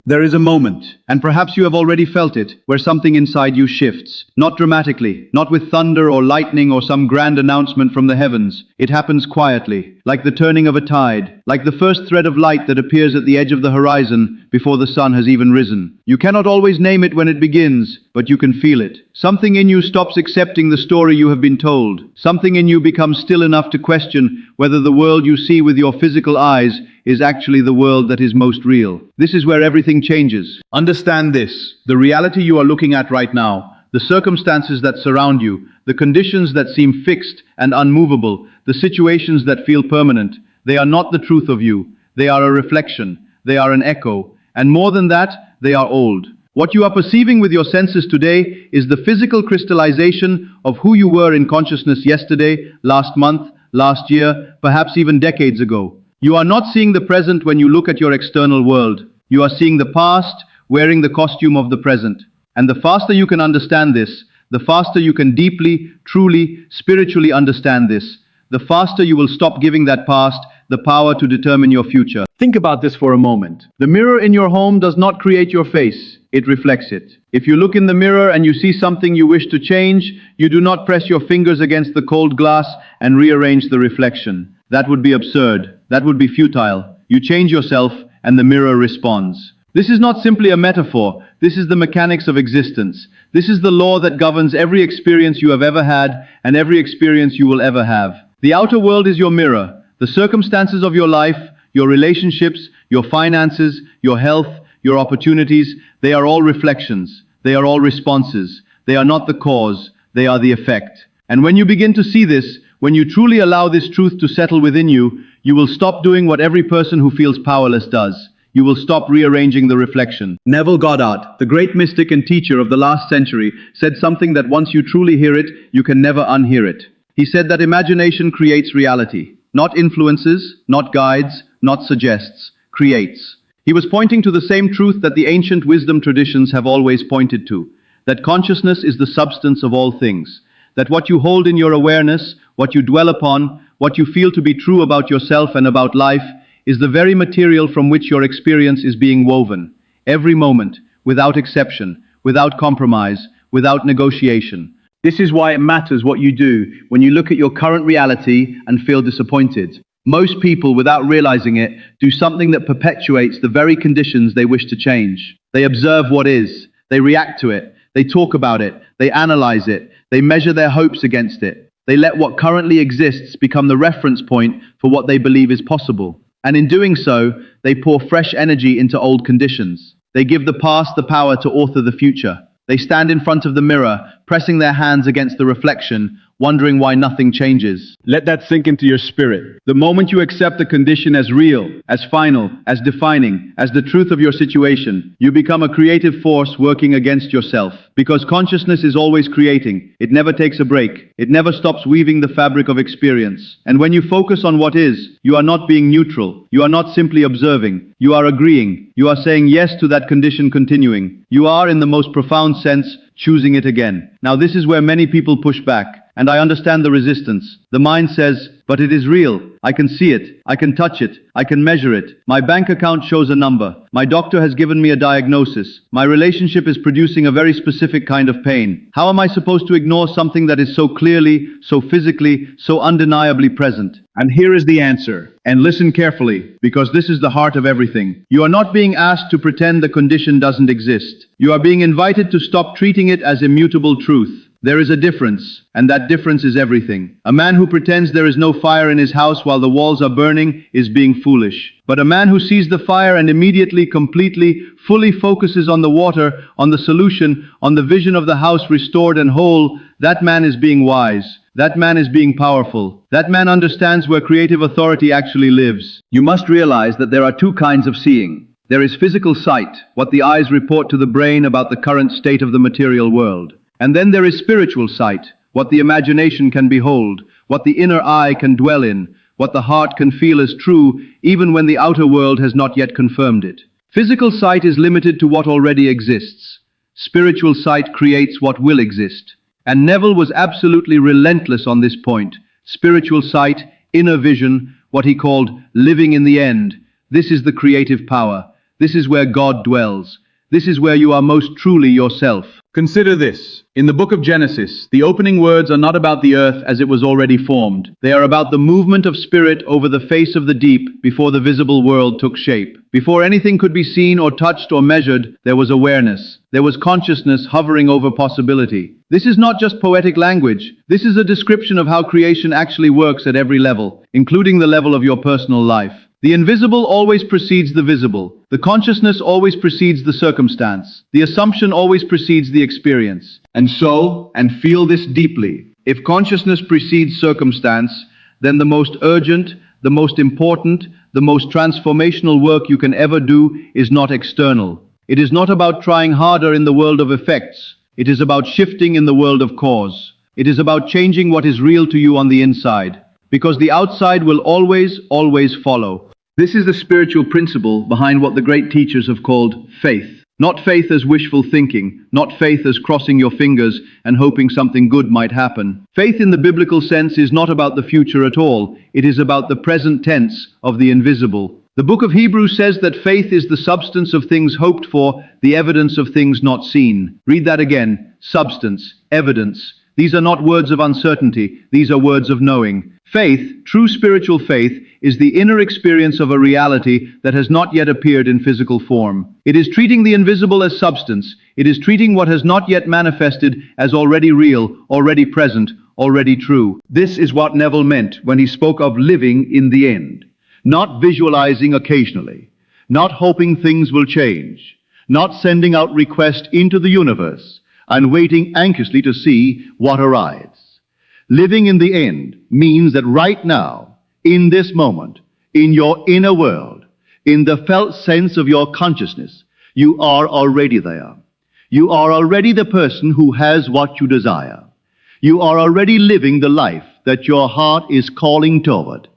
There is a moment, and perhaps you have already felt it, where something inside you shifts. Not dramatically, not with thunder or lightning or some grand announcement from the heavens. It happens quietly, like the turning of a tide, like the first thread of light that appears at the edge of the horizon before the sun has even risen. You cannot always name it when it begins, but you can feel it. Something in you stops accepting the story you have been told. Something in you becomes still enough to question whether the world you see with your physical eyes is actually the world that is most real. This is where everything changes. Understand this: the reality you are looking at right now, the circumstances that surround you, the conditions that seem fixed and unmovable, the situations that feel permanent, they are not the truth of you. They are a reflection, they are an echo, and more than that, they are old. What you are perceiving with your senses today is the physical crystallization of who you were in consciousness yesterday, last month, last year, perhaps even decades ago. You are not seeing the present when you look at your external world. You are seeing the past, wearing the costume of the present. And the faster you can understand this, the faster you can deeply, truly, spiritually understand this, the faster you will stop giving that past the power to determine your future. Think about this for a moment. The mirror in your home does not create your face, it reflects it. If you look in the mirror and you see something you wish to change, you do not press your fingers against the cold glass and rearrange the reflection. That would be absurd. That would be futile. You change yourself and the mirror responds. This is not simply a metaphor. This is the mechanics of existence. This is the law that governs every experience you have ever had and every experience you will ever have. The outer world is your mirror. The circumstances of your life, your relationships, your finances, your health, your opportunities, they are all reflections. They are all responses. They are not the cause. They are the effect. And when you begin to see this, when you truly allow this truth to settle within you, you will stop doing what every person who feels powerless does. You will stop rearranging the reflection. Neville Goddard, the great mystic and teacher of the last century, said something that once you truly hear it, you can never unhear it. He said that imagination creates reality. Not influences, not guides, not suggests, creates. He was pointing to the same truth that the ancient wisdom traditions have always pointed to, that consciousness is the substance of all things, that what you hold in your awareness, what you dwell upon, what you feel to be true about yourself and about life, is the very material from which your experience is being woven, every moment, without exception, without compromise, without negotiation. This is why it matters what you do when you look at your current reality and feel disappointed. Most people, without realizing it, do something that perpetuates the very conditions they wish to change. They observe what is, they react to it, they talk about it, they analyze it, they measure their hopes against it. They let what currently exists become the reference point for what they believe is possible. And in doing so, they pour fresh energy into old conditions. They give the past the power to author the future. They stand in front of the mirror, pressing their hands against the reflection, wondering why nothing changes. Let that sink into your spirit. The moment you accept the condition as real, as final, as defining, as the truth of your situation, you become a creative force working against yourself. Because consciousness is always creating. It never takes a break. It never stops weaving the fabric of experience. And when you focus on what is, you are not being neutral. You are not simply observing. You are agreeing. You are saying yes to that condition continuing. You are, in the most profound sense, choosing it again. Now this is where many people push back. And I understand the resistance. The mind says, but it is real. I can see it. I can touch it. I can measure it. My bank account shows a number. My doctor has given me a diagnosis. My relationship is producing a very specific kind of pain. How am I supposed to ignore something that is so clearly, so physically, so undeniably present? And here is the answer. And listen carefully, because this is the heart of everything. You are not being asked to pretend the condition doesn't exist. You are being invited to stop treating it as immutable truth. There is a difference, and that difference is everything. A man who pretends there is no fire in his house while the walls are burning is being foolish. But a man who sees the fire and immediately, completely, fully focuses on the water, on the solution, on the vision of the house restored and whole, that man is being wise. That man is being powerful. That man understands where creative authority actually lives. You must realize that there are two kinds of seeing. There is physical sight, what the eyes report to the brain about the current state of the material world. And then there is spiritual sight, what the imagination can behold, what the inner eye can dwell in, what the heart can feel as true, even when the outer world has not yet confirmed it. Physical sight is limited to what already exists. Spiritual sight creates what will exist. And Neville was absolutely relentless on this point. Spiritual sight, inner vision, what he called living in the end. This is the creative power. This is where God dwells. This is where you are most truly yourself. Consider this. In the book of Genesis, the opening words are not about the earth as it was already formed. They are about the movement of spirit over the face of the deep before the visible world took shape. Before anything could be seen or touched or measured, there was awareness. There was consciousness hovering over possibility. This is not just poetic language. This is a description of how creation actually works at every level, including the level of your personal life. The invisible always precedes the visible. The consciousness always precedes the circumstance. The assumption always precedes the experience. And feel this deeply. If consciousness precedes circumstance, then the most urgent, the most important, the most transformational work you can ever do is not external. It is not about trying harder in the world of effects. It is about shifting in the world of cause. It is about changing what is real to you on the inside. Because the outside will always follow. This is the spiritual principle behind what the great teachers have called faith. Not faith as wishful thinking, not faith as crossing your fingers and hoping something good might happen. Faith in the biblical sense is not about the future at all. It is about the present tense of the invisible. The book of Hebrews says that faith is the substance of things hoped for, the evidence of things not seen. Read that again. Substance, evidence. These are not words of uncertainty, these are words of knowing. Faith, true spiritual faith, is the inner experience of a reality that has not yet appeared in physical form. It is treating the invisible as substance. It is treating what has not yet manifested as already real, already present, already true. This is what Neville meant when he spoke of living in the end. Not visualizing occasionally, not hoping things will change, not sending out requests into the universe, and waiting anxiously to see what arrives. Living in the end means that right now, in this moment, in your inner world, in the felt sense of your consciousness, you are already there. You are already the person who has what you desire. You are already living the life that your heart is calling toward,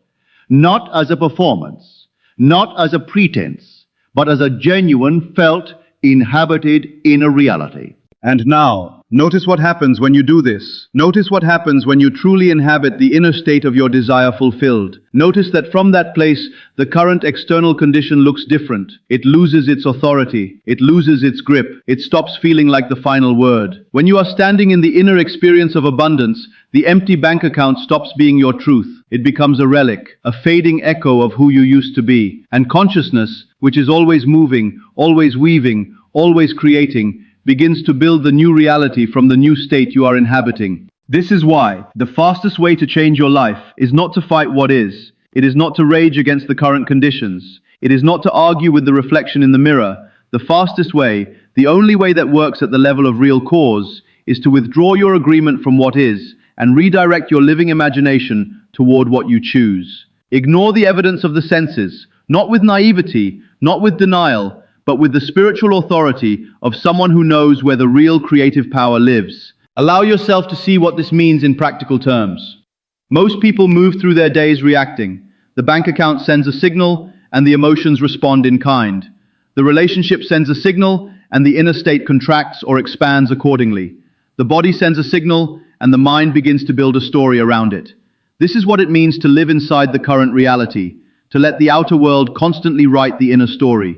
not as a performance, not as a pretense, but as a genuine, felt, inhabited inner reality. And now, notice what happens when you do this. Notice what happens when you truly inhabit the inner state of your desire fulfilled. Notice that from that place, the current external condition looks different. It loses its authority. It loses its grip. It stops feeling like the final word. When you are standing in the inner experience of abundance, the empty bank account stops being your truth. It becomes a relic, a fading echo of who you used to be. And consciousness, which is always moving, always weaving, always creating, begins to build the new reality from the new state you are inhabiting. This is why the fastest way to change your life is not to fight what is. It is not to rage against the current conditions. It is not to argue with the reflection in the mirror. The fastest way, the only way that works at the level of real cause, is to withdraw your agreement from what is and redirect your living imagination toward what you choose. Ignore the evidence of the senses, not with naivety, not with denial, but with the spiritual authority of someone who knows where the real creative power lives. Allow yourself to see what this means in practical terms. Most people move through their days reacting. The bank account sends a signal, and the emotions respond in kind. The relationship sends a signal, and the inner state contracts or expands accordingly. The body sends a signal, and the mind begins to build a story around it. This is what it means to live inside the current reality, to let the outer world constantly write the inner story.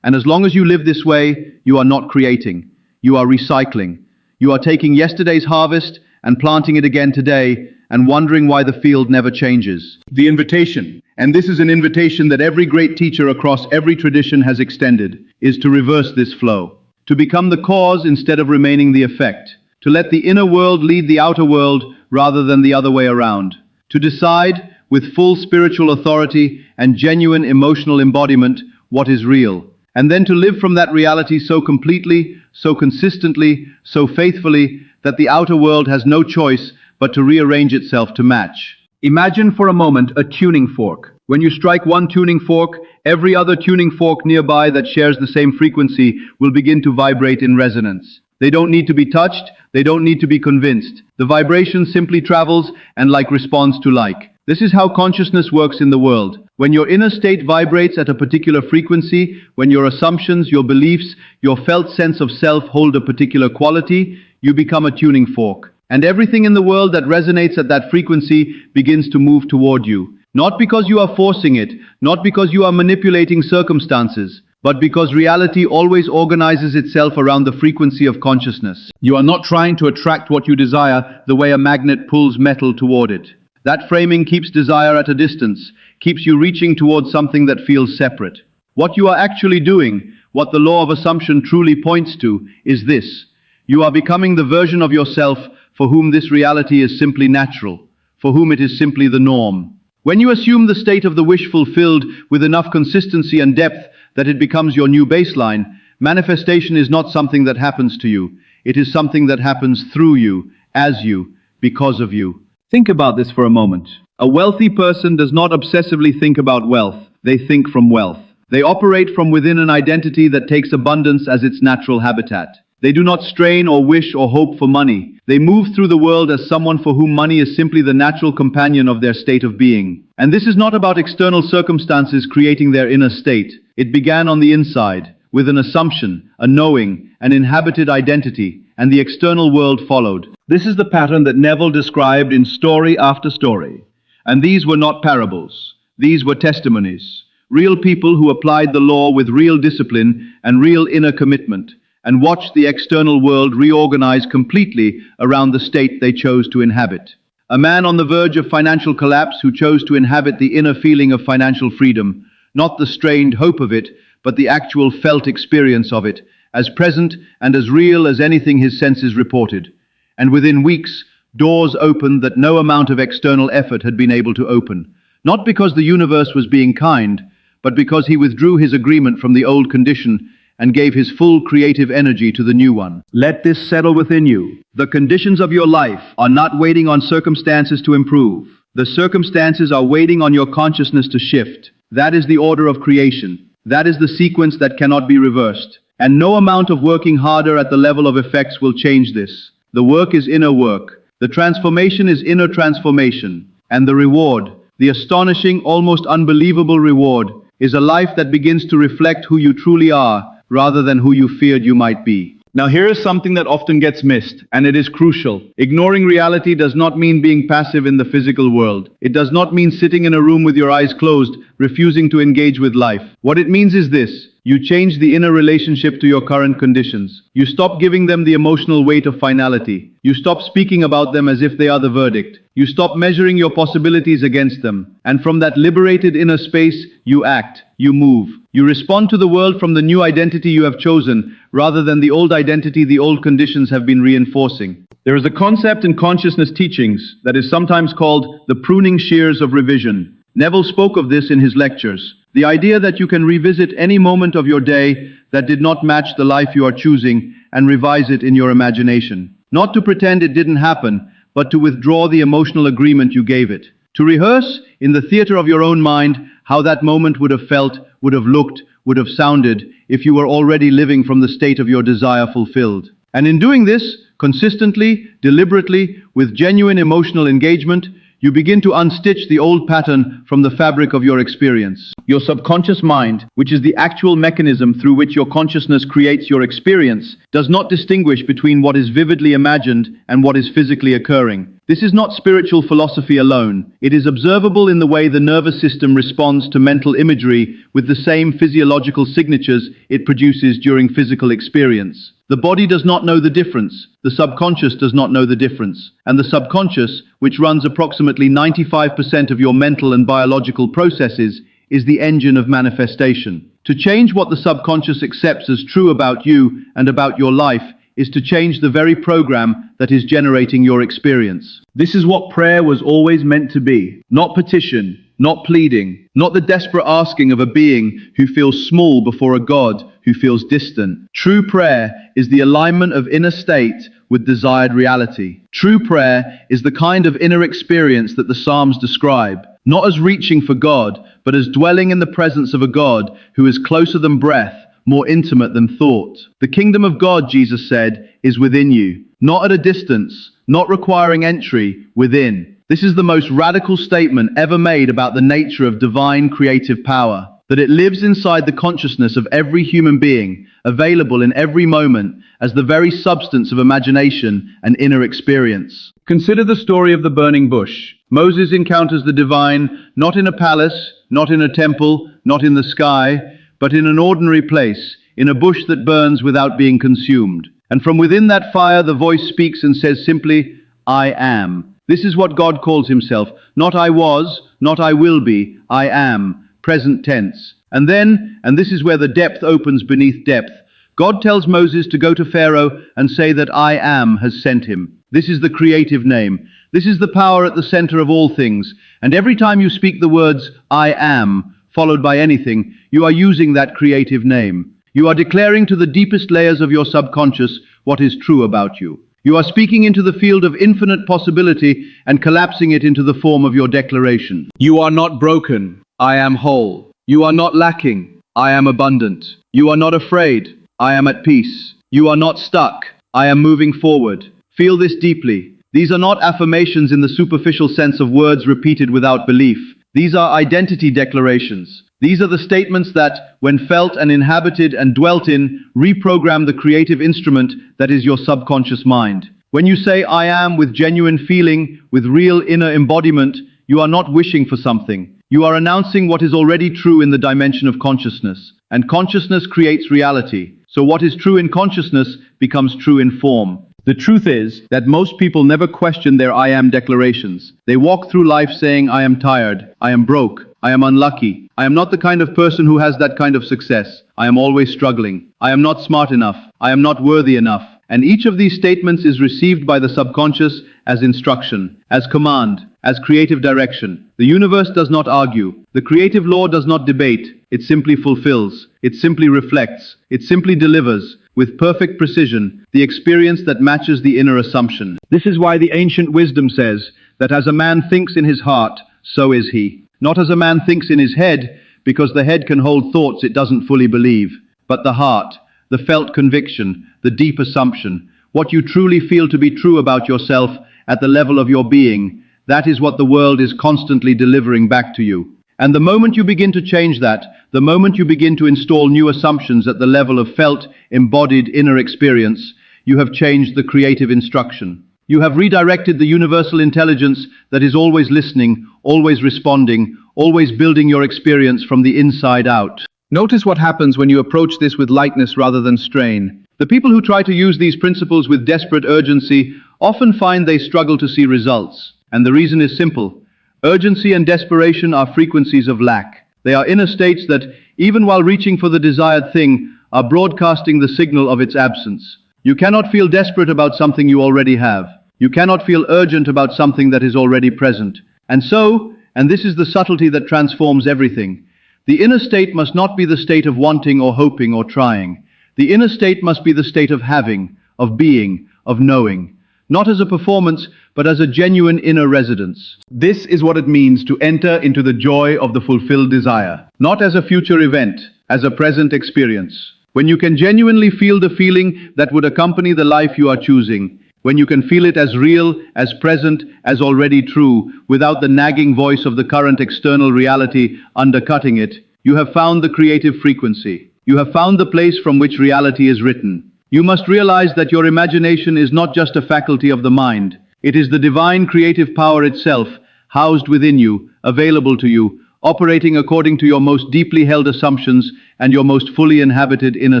And as long as you live this way, you are not creating. You are recycling. You are taking yesterday's harvest and planting it again today and wondering why the field never changes. The invitation, and this is an invitation that every great teacher across every tradition has extended, is to reverse this flow. To become the cause instead of remaining the effect. To let the inner world lead the outer world rather than the other way around. To decide, with full spiritual authority and genuine emotional embodiment, what is real. And then to live from that reality so completely, so consistently, so faithfully, that the outer world has no choice but to rearrange itself to match. Imagine for a moment a tuning fork. When you strike one tuning fork, every other tuning fork nearby that shares the same frequency will begin to vibrate in resonance. They don't need to be touched, they don't need to be convinced. The vibration simply travels and like responds to like. This is how consciousness works in the world. When your inner state vibrates at a particular frequency, when your assumptions, your beliefs, your felt sense of self hold a particular quality, you become a tuning fork. And everything in the world that resonates at that frequency begins to move toward you. Not because you are forcing it, not because you are manipulating circumstances, but because reality always organizes itself around the frequency of consciousness. You are not trying to attract what you desire the way a magnet pulls metal toward it. That framing keeps desire at a distance, keeps you reaching towards something that feels separate. What you are actually doing, what the law of assumption truly points to, is this. You are becoming the version of yourself for whom this reality is simply natural, for whom it is simply the norm. When you assume the state of the wish fulfilled with enough consistency and depth that it becomes your new baseline, manifestation is not something that happens to you. It is something that happens through you, as you, because of you. Think about this for a moment. A wealthy person does not obsessively think about wealth. They think from wealth. They operate from within an identity that takes abundance as its natural habitat. They do not strain or wish or hope for money. They move through the world as someone for whom money is simply the natural companion of their state of being. And this is not about external circumstances creating their inner state. It began on the inside, with an assumption, a knowing, an inhabited identity, and the external world followed. This is the pattern that Neville described in story after story. And these were not parables. These were testimonies. Real people who applied the law with real discipline and real inner commitment, and watched the external world reorganize completely around the state they chose to inhabit. A man on the verge of financial collapse who chose to inhabit the inner feeling of financial freedom, not the strained hope of it, but the actual felt experience of it, as present and as real as anything his senses reported. And within weeks, doors opened that no amount of external effort had been able to open, not because the universe was being kind, but because he withdrew his agreement from the old condition and gave his full creative energy to the new one. Let this settle within you. The conditions of your life are not waiting on circumstances to improve. The circumstances are waiting on your consciousness to shift. That is the order of creation. That is the sequence that cannot be reversed. And no amount of working harder at the level of effects will change this. The work is inner work. The transformation is inner transformation. And the reward, the astonishing, almost unbelievable reward, is a life that begins to reflect who you truly are, rather than who you feared you might be. Now here is something that often gets missed, and it is crucial. Ignoring reality does not mean being passive in the physical world. It does not mean sitting in a room with your eyes closed, refusing to engage with life. What it means is this. You change the inner relationship to your current conditions. You stop giving them the emotional weight of finality. You stop speaking about them as if they are the verdict. You stop measuring your possibilities against them. And from that liberated inner space, you act, you move. You respond to the world from the new identity you have chosen, rather than the old identity the old conditions have been reinforcing. There is a concept in consciousness teachings that is sometimes called the pruning shears of revision. Neville spoke of this in his lectures. The idea that you can revisit any moment of your day that did not match the life you are choosing and revise it in your imagination. Not to pretend it didn't happen, but to withdraw the emotional agreement you gave it. To rehearse in the theater of your own mind how that moment would have felt, would have looked, would have sounded if you were already living from the state of your desire fulfilled. And in doing this, consistently, deliberately, with genuine emotional engagement, you begin to unstitch the old pattern from the fabric of your experience. Your subconscious mind, which is the actual mechanism through which your consciousness creates your experience, does not distinguish between what is vividly imagined and what is physically occurring. This is not spiritual philosophy alone. It is observable in the way the nervous system responds to mental imagery with the same physiological signatures it produces during physical experience. The body does not know the difference. The subconscious does not know the difference. And the subconscious, which runs approximately 95% of your mental and biological processes, is the engine of manifestation. To change what the subconscious accepts as true about you and about your life is to change the very program that is generating your experience. This is what prayer was always meant to be. Not petition, not pleading, not the desperate asking of a being who feels small before a God who feels distant. True prayer is the alignment of inner state with desired reality. True prayer is the kind of inner experience that the Psalms describe, not as reaching for God, but as dwelling in the presence of a God who is closer than breath, more intimate than thought. The kingdom of God, Jesus said, is within you, not at a distance, not requiring entry, within. This is the most radical statement ever made about the nature of divine creative power, that it lives inside the consciousness of every human being, available in every moment as the very substance of imagination and inner experience. Consider the story of the burning bush. Moses encounters the divine not in a palace, not in a temple, not in the sky, but in an ordinary place, in a bush that burns without being consumed. And from within that fire the voice speaks and says simply, I am. This is what God calls himself. Not I was, not I will be, I am. Present tense. And then, and this is where the depth opens beneath depth, God tells Moses to go to Pharaoh and say that I am has sent him. This is the creative name. This is the power at the center of all things. And every time you speak the words I am, followed by anything, you are using that creative name. You are declaring to the deepest layers of your subconscious what is true about you. You are speaking into the field of infinite possibility and collapsing it into the form of your declaration. You are not broken. I am whole. You are not lacking. I am abundant. You are not afraid. I am at peace. You are not stuck. I am moving forward. Feel this deeply. These are not affirmations in the superficial sense of words repeated without belief. These are identity declarations. These are the statements that, when felt and inhabited and dwelt in, reprogram the creative instrument that is your subconscious mind. When you say I am with genuine feeling, with real inner embodiment, you are not wishing for something. You are announcing what is already true in the dimension of consciousness. And consciousness creates reality. So what is true in consciousness becomes true in form. The truth is that most people never question their I am declarations. They walk through life saying, I am tired, I am broke, I am unlucky, I am not the kind of person who has that kind of success, I am always struggling, I am not smart enough, I am not worthy enough. And each of these statements is received by the subconscious as instruction, as command, as creative direction. The universe does not argue. The creative law does not debate. It simply fulfills. It simply reflects. It simply delivers, with perfect precision, the experience that matches the inner assumption. This is why the ancient wisdom says that as a man thinks in his heart, so is he. Not as a man thinks in his head, because the head can hold thoughts it doesn't fully believe, but the heart, the felt conviction, the deep assumption, what you truly feel to be true about yourself at the level of your being, that is what the world is constantly delivering back to you. And the moment you begin to change that, the moment you begin to install new assumptions at the level of felt, embodied inner experience, you have changed the creative instruction. You have redirected the universal intelligence that is always listening, always responding, always building your experience from the inside out. Notice what happens when you approach this with lightness rather than strain. The people who try to use these principles with desperate urgency often find they struggle to see results. And the reason is simple. Urgency and desperation are frequencies of lack. They are inner states that, even while reaching for the desired thing, are broadcasting the signal of its absence. You cannot feel desperate about something you already have. You cannot feel urgent about something that is already present. And so, and this is the subtlety that transforms everything, the inner state must not be the state of wanting or hoping or trying. The inner state must be the state of having, of being, of knowing. Not as a performance, but as a genuine inner residence. This is what it means to enter into the joy of the fulfilled desire. Not as a future event, as a present experience. When you can genuinely feel the feeling that would accompany the life you are choosing. When you can feel it as real, as present, as already true, without the nagging voice of the current external reality undercutting it, you have found the creative frequency. You have found the place from which reality is written. You must realize that your imagination is not just a faculty of the mind. It is the divine creative power itself, housed within you, available to you, operating according to your most deeply held assumptions and your most fully inhabited inner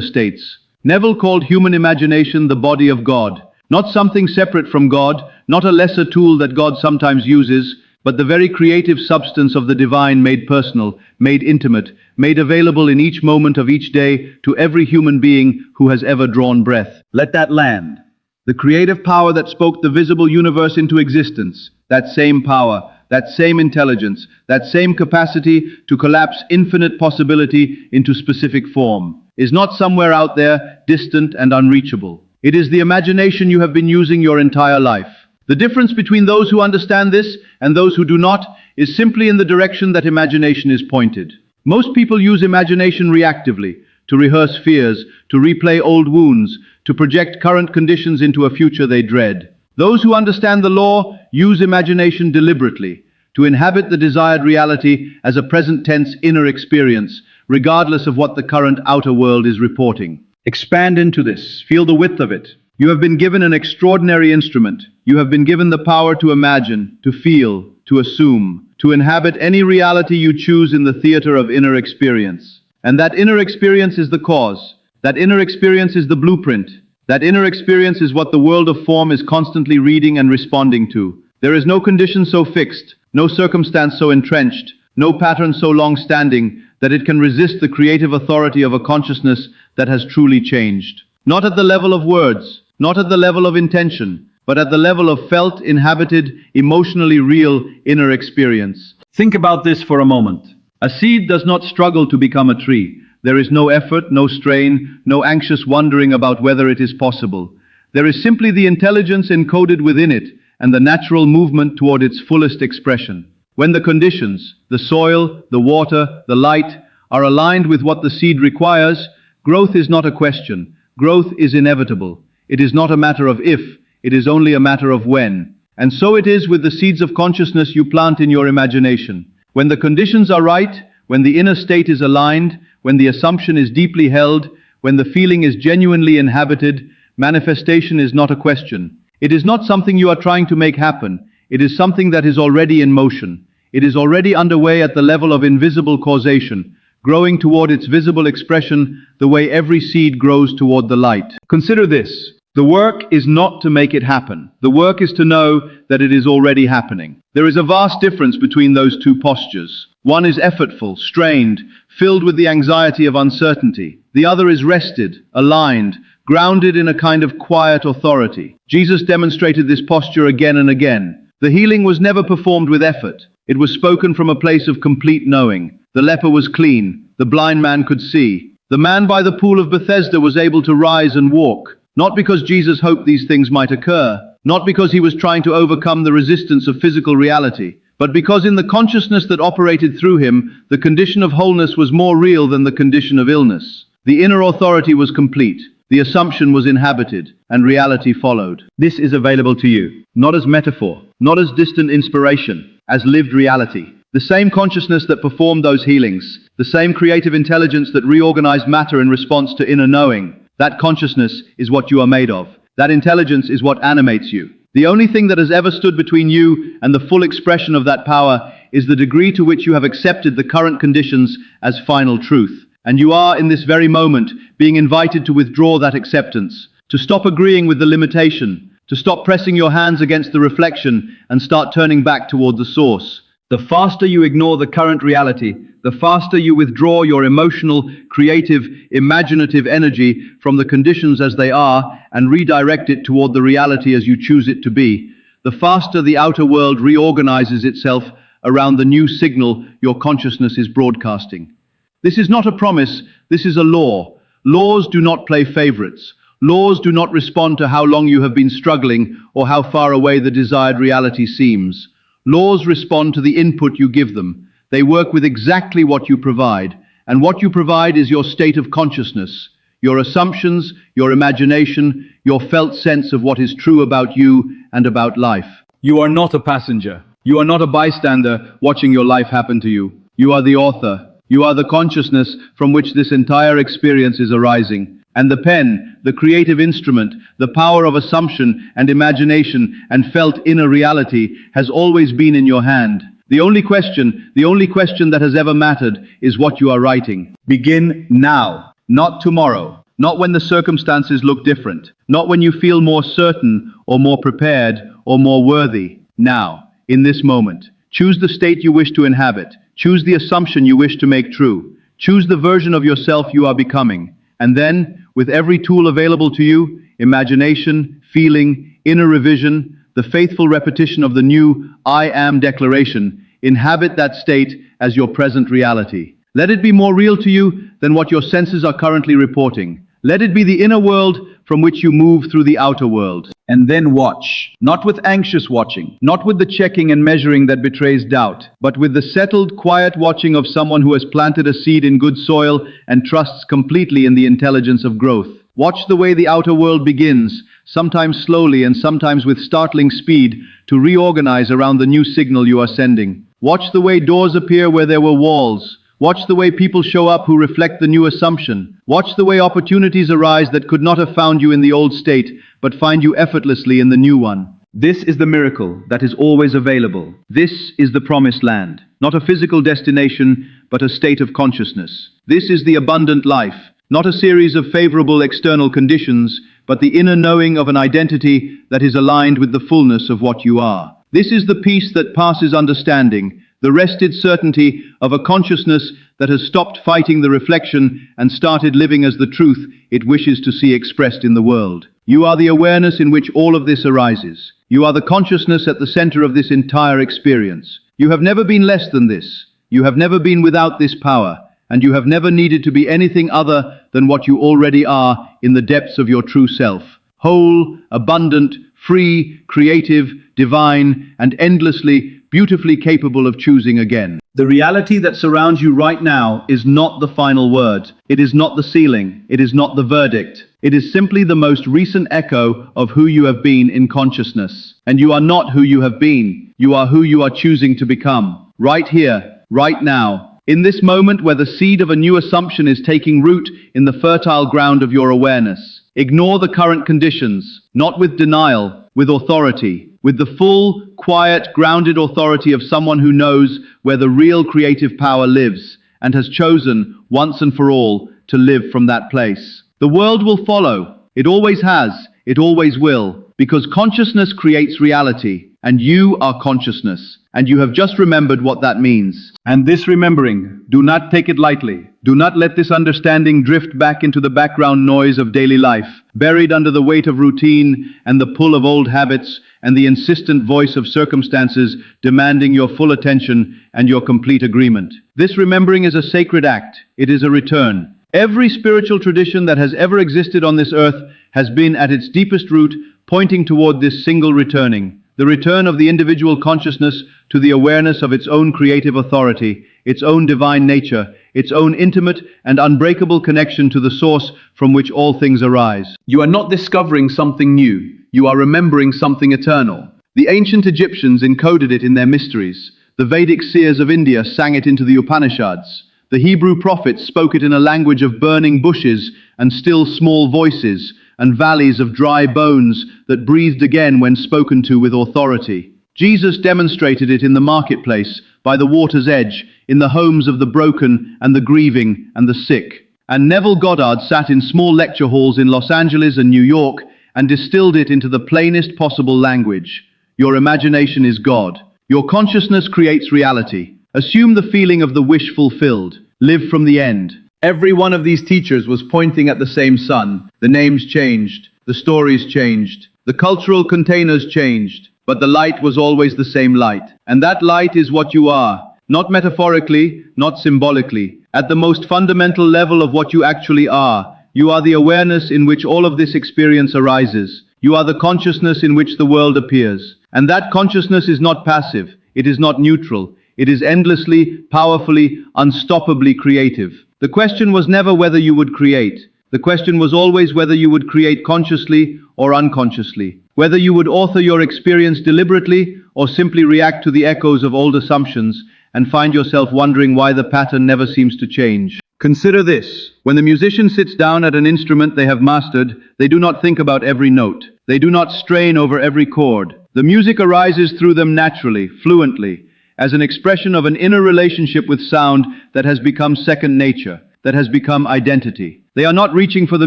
states. Neville called human imagination the body of God. Not something separate from God, not a lesser tool that God sometimes uses, but the very creative substance of the divine made personal, made intimate, made available in each moment of each day to every human being who has ever drawn breath. Let that land. The creative power that spoke the visible universe into existence, that same power, that same intelligence, that same capacity to collapse infinite possibility into specific form, is not somewhere out there, distant and unreachable. It is the imagination you have been using your entire life. The difference between those who understand this and those who do not is simply in the direction that imagination is pointed. Most people use imagination reactively, to rehearse fears, to replay old wounds, to project current conditions into a future they dread. Those who understand the law use imagination deliberately, to inhabit the desired reality as a present tense inner experience, regardless of what the current outer world is reporting. Expand into this. Feel the width of it. You have been given an extraordinary instrument. You have been given the power to imagine, to feel, to assume, to inhabit any reality you choose in the theater of inner experience. And that inner experience is the cause. That inner experience is the blueprint. That inner experience is what the world of form is constantly reading and responding to. There is no condition so fixed, no circumstance so entrenched, no pattern so long-standing that it can resist the creative authority of a consciousness that has truly changed. Not at the level of words, not at the level of intention, but at the level of felt, inhabited, emotionally real inner experience. Think about this for a moment. A seed does not struggle to become a tree. There is no effort, no strain, no anxious wondering about whether it is possible. There is simply the intelligence encoded within it and the natural movement toward its fullest expression. When the conditions, the soil, the water, the light, are aligned with what the seed requires, growth is not a question. Growth is inevitable. It is not a matter of if, it is only a matter of when. And so it is with the seeds of consciousness you plant in your imagination. When the conditions are right, when the inner state is aligned, when the assumption is deeply held, when the feeling is genuinely inhabited, manifestation is not a question. It is not something you are trying to make happen. It is something that is already in motion. It is already underway at the level of invisible causation, growing toward its visible expression the way every seed grows toward the light. Consider this. The work is not to make it happen. The work is to know that it is already happening. There is a vast difference between those two postures. One is effortful, strained, filled with the anxiety of uncertainty. The other is rested, aligned, grounded in a kind of quiet authority. Jesus demonstrated this posture again and again. The healing was never performed with effort. It was spoken from a place of complete knowing. The leper was clean. The blind man could see. The man by the pool of Bethesda was able to rise and walk. Not because Jesus hoped these things might occur, not because he was trying to overcome the resistance of physical reality, but because in the consciousness that operated through him, the condition of wholeness was more real than the condition of illness. The inner authority was complete, the assumption was inhabited, and reality followed. This is available to you, not as metaphor, not as distant inspiration, as lived reality. The same consciousness that performed those healings, the same creative intelligence that reorganized matter in response to inner knowing, that consciousness is what you are made of. That intelligence is what animates you. The only thing that has ever stood between you and the full expression of that power is the degree to which you have accepted the current conditions as final truth. And you are, in this very moment, being invited to withdraw that acceptance, to stop agreeing with the limitation, to stop pressing your hands against the reflection and start turning back toward the source. The faster you ignore the current reality, the faster you withdraw your emotional, creative, imaginative energy from the conditions as they are and redirect it toward the reality as you choose it to be, the faster the outer world reorganizes itself around the new signal your consciousness is broadcasting. This is not a promise, this is a law. Laws do not play favorites. Laws do not respond to how long you have been struggling or how far away the desired reality seems. Laws respond to the input you give them. They work with exactly what you provide, and what you provide is your state of consciousness, your assumptions, your imagination, your felt sense of what is true about you and about life. You are not a passenger. You are not a bystander watching your life happen to you. You are the author. You are the consciousness from which this entire experience is arising. And the pen, the creative instrument, the power of assumption and imagination and felt inner reality has always been in your hand. The only question that has ever mattered is what you are writing. Begin now, not tomorrow, not when the circumstances look different, not when you feel more certain or more prepared or more worthy. Now, in this moment, choose the state you wish to inhabit. Choose the assumption you wish to make true. Choose the version of yourself you are becoming. And then, with every tool available to you, imagination, feeling, inner revision, the faithful repetition of the new I am declaration, inhabit that state as your present reality. Let it be more real to you than what your senses are currently reporting. Let it be the inner world from which you move through the outer world. And then watch, not with anxious watching, not with the checking and measuring that betrays doubt, but with the settled, quiet watching of someone who has planted a seed in good soil and trusts completely in the intelligence of growth. Watch the way the outer world begins, sometimes slowly and sometimes with startling speed, to reorganize around the new signal you are sending. Watch the way doors appear where there were walls. Watch the way people show up who reflect the new assumption. Watch the way opportunities arise that could not have found you in the old state, but find you effortlessly in the new one. This is the miracle that is always available. This is the promised land. Not a physical destination, but a state of consciousness. This is the abundant life, not a series of favorable external conditions, but the inner knowing of an identity that is aligned with the fullness of what you are. This is the peace that passes understanding, the rested certainty of a consciousness that has stopped fighting the reflection and started living as the truth it wishes to see expressed in the world. You are the awareness in which all of this arises. You are the consciousness at the center of this entire experience. You have never been less than this. You have never been without this power, and you have never needed to be anything other than what you already are in the depths of your true self. Whole, abundant, free, creative, divine, and endlessly, beautifully capable of choosing again. The reality that surrounds you right now is not the final word. It is not the ceiling. It is not the verdict. It is simply the most recent echo of who you have been in consciousness. And you are not who you have been. You are who you are choosing to become. Right here, right now. In this moment where the seed of a new assumption is taking root in the fertile ground of your awareness. Ignore the current conditions, not with denial, with authority, with the full, quiet, grounded authority of someone who knows where the real creative power lives and has chosen, once and for all, to live from that place. The world will follow. It always has. It always will. Because consciousness creates reality, and you are consciousness, and you have just remembered what that means. And this remembering, do not take it lightly. Do not let this understanding drift back into the background noise of daily life, buried under the weight of routine and the pull of old habits and the insistent voice of circumstances demanding your full attention and your complete agreement. This remembering is a sacred act. It is a return. Every spiritual tradition that has ever existed on this earth has been at its deepest root pointing toward this single returning, the return of the individual consciousness to the awareness of its own creative authority, its own divine nature, its own intimate and unbreakable connection to the source from which all things arise. You are not discovering something new, you are remembering something eternal. The ancient Egyptians encoded it in their mysteries. The Vedic seers of India sang it into the Upanishads. The Hebrew prophets spoke it in a language of burning bushes and still small voices, and valleys of dry bones that breathed again when spoken to with authority. Jesus demonstrated it in the marketplace, by the water's edge, in the homes of the broken and the grieving and the sick. And Neville Goddard sat in small lecture halls in Los Angeles and New York and distilled it into the plainest possible language. Your imagination is God. Your consciousness creates reality. Assume the feeling of the wish fulfilled. Live from the end. Every one of these teachers was pointing at the same sun. The names changed, the stories changed, the cultural containers changed, but the light was always the same light. And that light is what you are, not metaphorically, not symbolically. At the most fundamental level of what you actually are, you are the awareness in which all of this experience arises. You are the consciousness in which the world appears. And that consciousness is not passive, it is not neutral, it is endlessly, powerfully, unstoppably creative. The question was never whether you would create. The question was always whether you would create consciously or unconsciously. Whether you would author your experience deliberately or simply react to the echoes of old assumptions and find yourself wondering why the pattern never seems to change. Consider this. When the musician sits down at an instrument they have mastered, they do not think about every note. They do not strain over every chord. The music arises through them naturally, fluently, as an expression of an inner relationship with sound that has become second nature, that has become identity. They are not reaching for the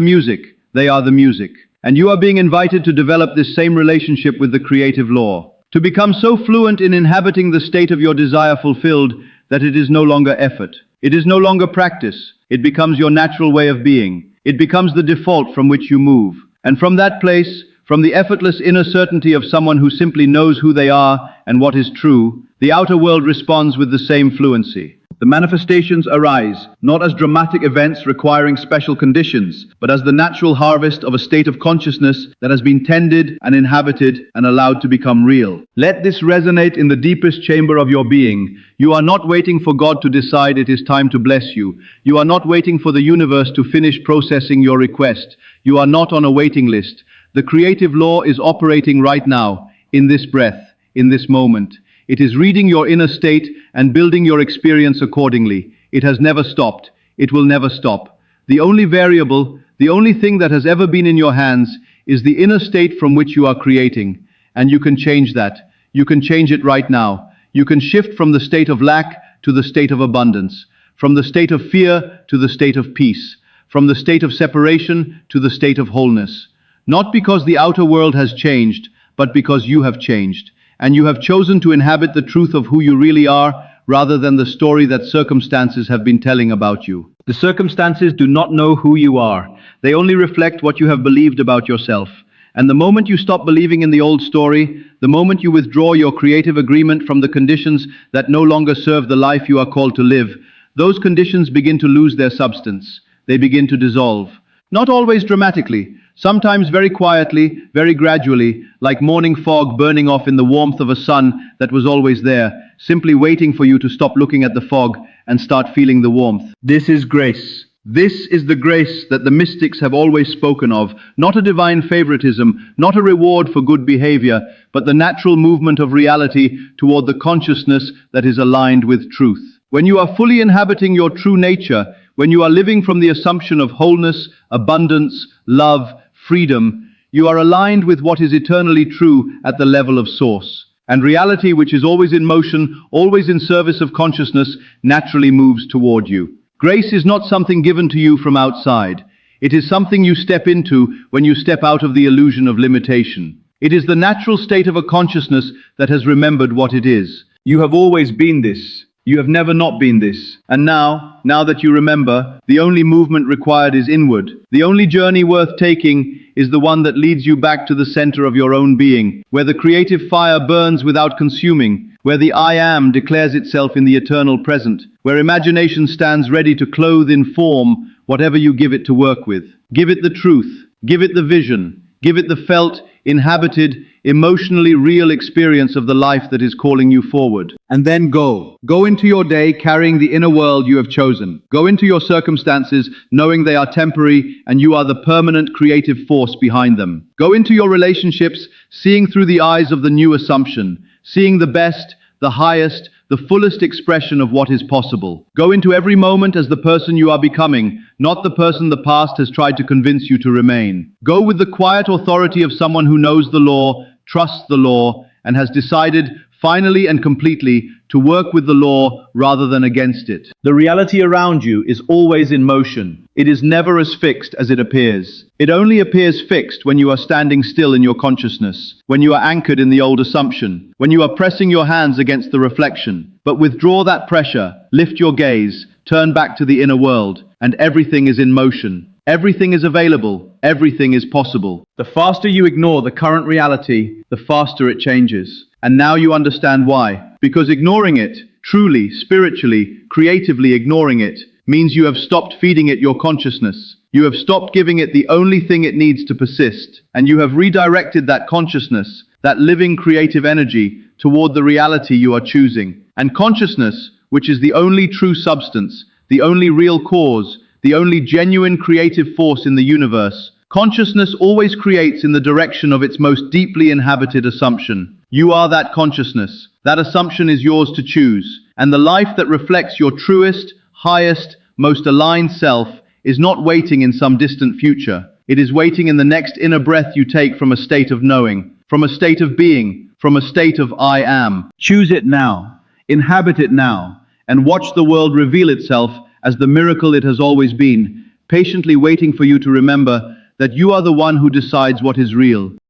music, they are the music. And you are being invited to develop this same relationship with the creative law, to become so fluent in inhabiting the state of your desire fulfilled that it is no longer effort. It is no longer practice. It becomes your natural way of being. It becomes the default from which you move. And from that place, from the effortless inner certainty of someone who simply knows who they are and what is true, the outer world responds with the same fluency. The manifestations arise, not as dramatic events requiring special conditions, but as the natural harvest of a state of consciousness that has been tended and inhabited and allowed to become real. Let this resonate in the deepest chamber of your being. You are not waiting for God to decide it is time to bless you. You are not waiting for the universe to finish processing your request. You are not on a waiting list. The creative law is operating right now, in this breath, in this moment. It is reading your inner state and building your experience accordingly. It has never stopped. It will never stop. The only variable, the only thing that has ever been in your hands is the inner state from which you are creating. And you can change that. You can change it right now. You can shift from the state of lack to the state of abundance, from the state of fear to the state of peace, from the state of separation to the state of wholeness. Not because the outer world has changed, but because you have changed, and you have chosen to inhabit the truth of who you really are, rather than the story that circumstances have been telling about you. The circumstances do not know who you are. They only reflect what you have believed about yourself. And the moment you stop believing in the old story, the moment you withdraw your creative agreement from the conditions that no longer serve the life you are called to live, those conditions begin to lose their substance. They begin to dissolve. Not always dramatically, sometimes very quietly, very gradually, like morning fog burning off in the warmth of a sun that was always there, simply waiting for you to stop looking at the fog and start feeling the warmth. This is grace. This is the grace that the mystics have always spoken of, not a divine favoritism, not a reward for good behavior, but the natural movement of reality toward the consciousness that is aligned with truth. When you are fully inhabiting your true nature, when you are living from the assumption of wholeness, abundance, love, freedom, you are aligned with what is eternally true at the level of source. And reality, which is always in motion, always in service of consciousness, naturally moves toward you. Grace is not something given to you from outside. It is something you step into when you step out of the illusion of limitation. It is the natural state of a consciousness that has remembered what it is. You have always been this. You have never not been this. And now that you remember, the only movement required is inward. The only journey worth taking is the one that leads you back to the center of your own being, where the creative fire burns without consuming, where the I am declares itself in the eternal present, where imagination stands ready to clothe in form whatever you give it to work with. Give it the truth, give it the vision, give it the felt, inhabited, emotionally real experience of the life that is calling you forward. And then go. Go into your day carrying the inner world you have chosen. Go into your circumstances knowing they are temporary and you are the permanent creative force behind them. Go into your relationships seeing through the eyes of the new assumption, seeing the best, the highest, the fullest expression of what is possible. Go into every moment as the person you are becoming, not the person the past has tried to convince you to remain. Go with the quiet authority of someone who knows the law, trusts the law, and has decided, finally and completely, to work with the law rather than against it. The reality around you is always in motion. It is never as fixed as it appears. It only appears fixed when you are standing still in your consciousness, when you are anchored in the old assumption, when you are pressing your hands against the reflection. But withdraw that pressure, lift your gaze, turn back to the inner world, and everything is in motion. Everything is available. Everything is possible. The faster you ignore the current reality, the faster it changes. And now you understand why. Because ignoring it, truly, spiritually, creatively ignoring it, means you have stopped feeding it your consciousness. You have stopped giving it the only thing it needs to persist. And you have redirected that consciousness, that living creative energy, toward the reality you are choosing. And consciousness, which is the only true substance, the only real cause, the only genuine creative force in the universe, consciousness always creates in the direction of its most deeply inhabited assumption. You are that consciousness. That assumption is yours to choose. And the life that reflects your truest, highest, most aligned self is not waiting in some distant future. It is waiting in the next inner breath you take from a state of knowing, from a state of being, from a state of I am. Choose it now. Inhabit it now. And watch the world reveal itself as the miracle it has always been, patiently waiting for you to remember that you are the one who decides what is real.